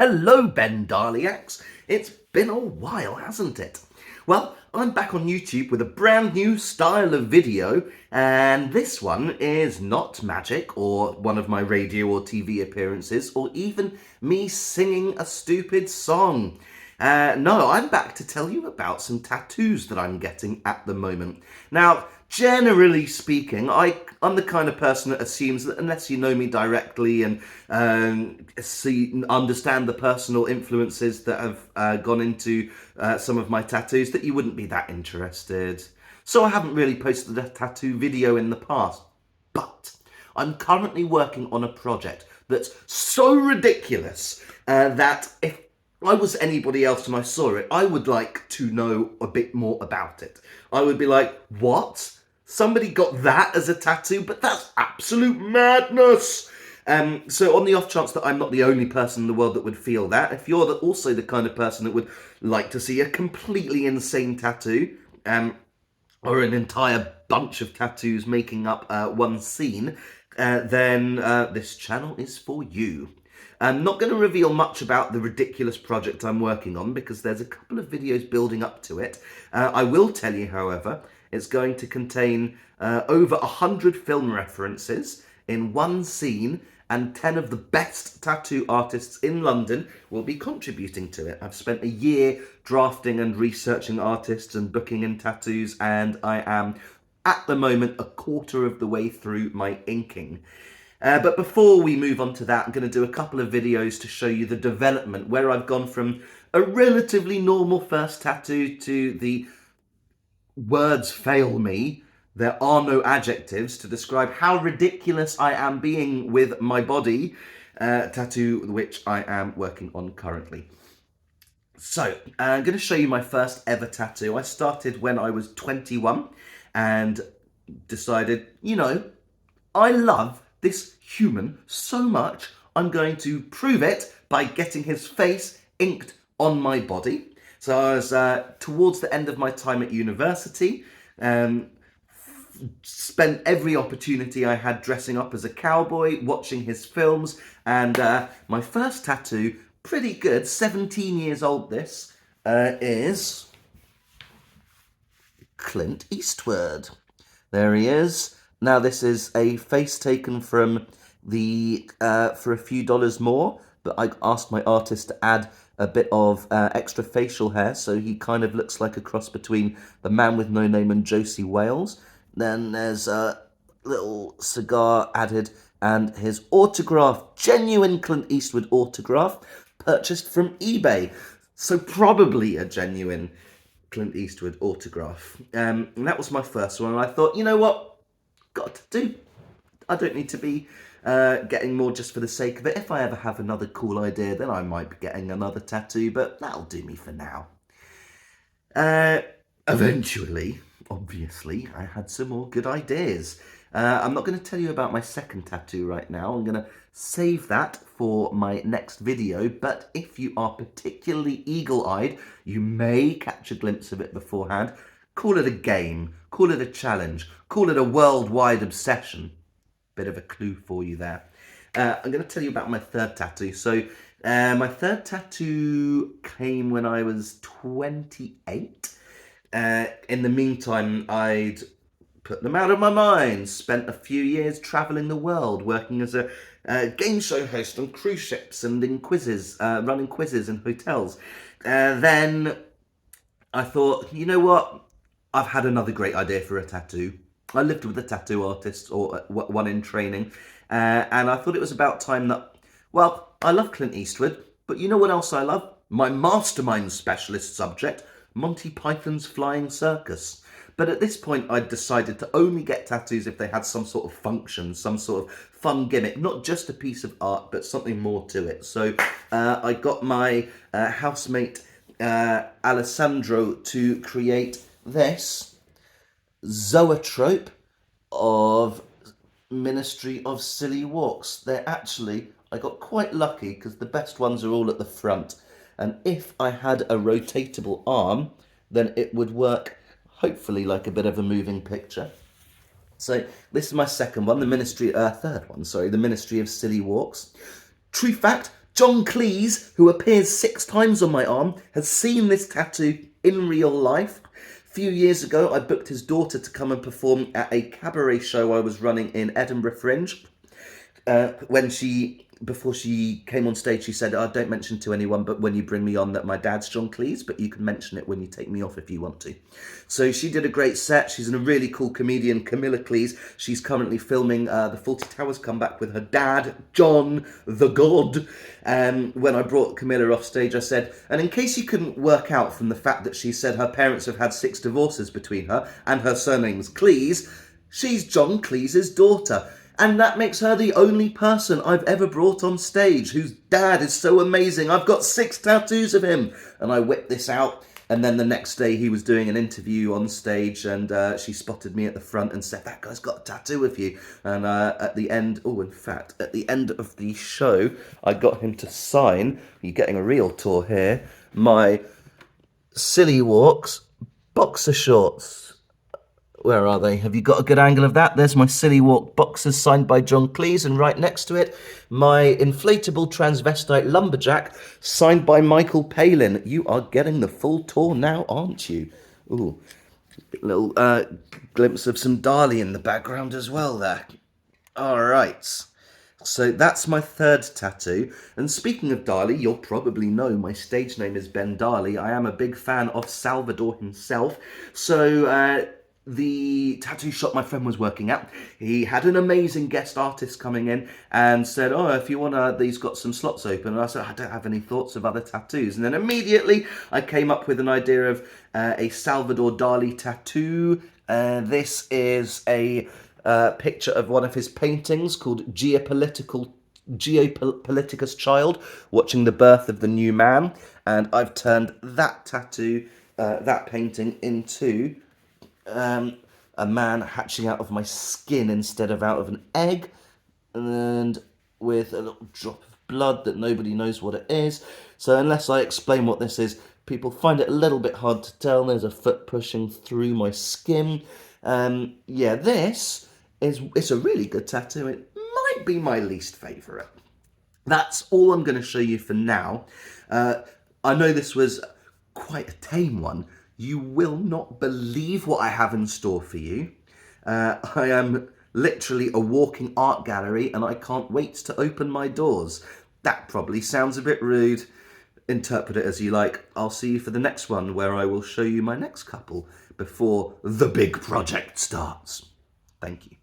Hello, Ben Darliacs. It's been a while, hasn't it? Well, I'm back on YouTube with a brand new style of video, and this one is not magic or one of my radio or TV appearances or even me singing a stupid song. No, I'm back to tell you about some tattoos that I'm getting at the moment. Now, generally speaking, I'm the kind of person that assumes that unless you know me directly and understand the personal influences that have gone into some of my tattoos, that you wouldn't be that interested. So I haven't really posted a tattoo video in the past. But I'm currently working on a project that's so ridiculous that if I was anybody else and I saw it, I would like to know a bit more about it. I would be like, what? Somebody got that as a tattoo? But that's absolute madness! So on the off chance that I'm not the only person in the world that would feel that, if you're also the kind of person that would like to see a completely insane tattoo, or an entire bunch of tattoos making up one scene, then this channel is for you. I'm not going to reveal much about the ridiculous project I'm working on because there's a couple of videos building up to it. I will tell you, however, it's going to contain over 100 film references in one scene, and 10 of the best tattoo artists in London will be contributing to it. I've spent a year drafting and researching artists and booking in tattoos, and I am, at the moment, a quarter of the way through my inking. But before we move on to that, I'm going to do a couple of videos to show you the development, where I've gone from a relatively normal first tattoo to the words fail me, there are no adjectives to describe how ridiculous I am being with my body tattoo, which I am working on currently. So, I'm going to show you my first ever tattoo. I started when I was 21 and decided, I love this human so much, I'm going to prove it by getting his face inked on my body. So I was towards the end of my time at university, spent every opportunity I had dressing up as a cowboy, watching his films, and my first tattoo, pretty good, 17 years old this, is Clint Eastwood. There he is. Now this is a face taken from the for a few dollars more, but I asked my artist to add a bit of extra facial hair, so he kind of looks like a cross between The Man with No Name and Josie Wales. Then there's a little cigar added and his autograph, genuine Clint Eastwood autograph, purchased from eBay. So probably a genuine Clint Eastwood autograph. And that was my first one, and I thought, you know what? Got to do. I don't need to be getting more just for the sake of it. If I ever have another cool idea, then I might be getting another tattoo, but that'll do me for now. Eventually, obviously, I had some more good ideas. I'm not going to tell you about my second tattoo right now. I'm going to save that for my next video, but if you are particularly eagle-eyed, you may catch a glimpse of it beforehand. Call it a game, call it a challenge, call it a worldwide obsession. Bit of a clue for you there. I'm going to tell you about my third tattoo. So my third tattoo came when I was 28. In the meantime, I'd put them out of my mind, spent a few years travelling the world, working as a game show host on cruise ships and in quizzes, running quizzes in hotels. Then I thought, you know what? I've had another great idea for a tattoo. I lived with a tattoo artist, or one in training, and I thought it was about time that, well, I love Clint Eastwood, but you know what else I love? My mastermind specialist subject, Monty Python's Flying Circus. But at this point, I'd decided to only get tattoos if they had some sort of function, some sort of fun gimmick, not just a piece of art, but something more to it. So I got my housemate, Alessandro, to create this zoetrope of Ministry of Silly Walks. They're actually, I got quite lucky because the best ones are all at the front. And if I had a rotatable arm, then it would work hopefully like a bit of a moving picture. So this is my second one, the Ministry of Silly Walks. True fact, John Cleese, who appears 6 times on my arm, has seen this tattoo in real life. A few years ago, I booked his daughter to come and perform at a cabaret show I was running in Edinburgh Fringe. Before she came on stage, she said, don't mention to anyone, but when you bring me on, that my dad's John Cleese, but you can mention it when you take me off if you want to. So she did a great set. She's a really cool comedian, Camilla Cleese. She's currently filming the Fawlty Towers comeback with her dad, John the God. When I brought Camilla off stage, I said, and in case you couldn't work out from the fact that she said her parents have had 6 divorces between her and her surname's Cleese, she's John Cleese's daughter. And that makes her the only person I've ever brought on stage whose dad is so amazing. I've got 6 tattoos of him. And I whipped this out. And then the next day he was doing an interview on stage, and she spotted me at the front and said, that guy's got a tattoo of you. And at the end of the show, I got him to sign, you're getting a real tour here, my Silly Walks boxer shorts. Where are they? Have you got a good angle of that? There's my Silly Walk boxers signed by John Cleese, and right next to it, my inflatable transvestite lumberjack signed by Michael Palin. You are getting the full tour now, aren't you? Ooh, little glimpse of some Dali in the background as well there. All right. So that's my 3rd tattoo. And speaking of Dali, you'll probably know my stage name is Ben Dali. I am a big fan of Salvador himself. So the tattoo shop my friend was working at, he had an amazing guest artist coming in and said, if you want these got some slots open. And I said, I don't have any thoughts of other tattoos. And then immediately I came up with an idea of a Salvador Dali tattoo. This is a picture of one of his paintings called Geopoliticus Child, watching the birth of the new man. And I've turned that tattoo, that painting, into a man hatching out of my skin instead of out of an egg, and with a little drop of blood that nobody knows what it is. So unless I explain what this is, people find it a little bit hard to tell. There's a foot pushing through my skin. This it's a really good tattoo. It might be my least favourite. That's all I'm going to show you for now. I know this was quite a tame one. You will not believe what I have in store for you. I am literally a walking art gallery, and I can't wait to open my doors. That probably sounds a bit rude. Interpret it as you like. I'll see you for the next one, where I will show you my next couple before the big project starts. Thank you.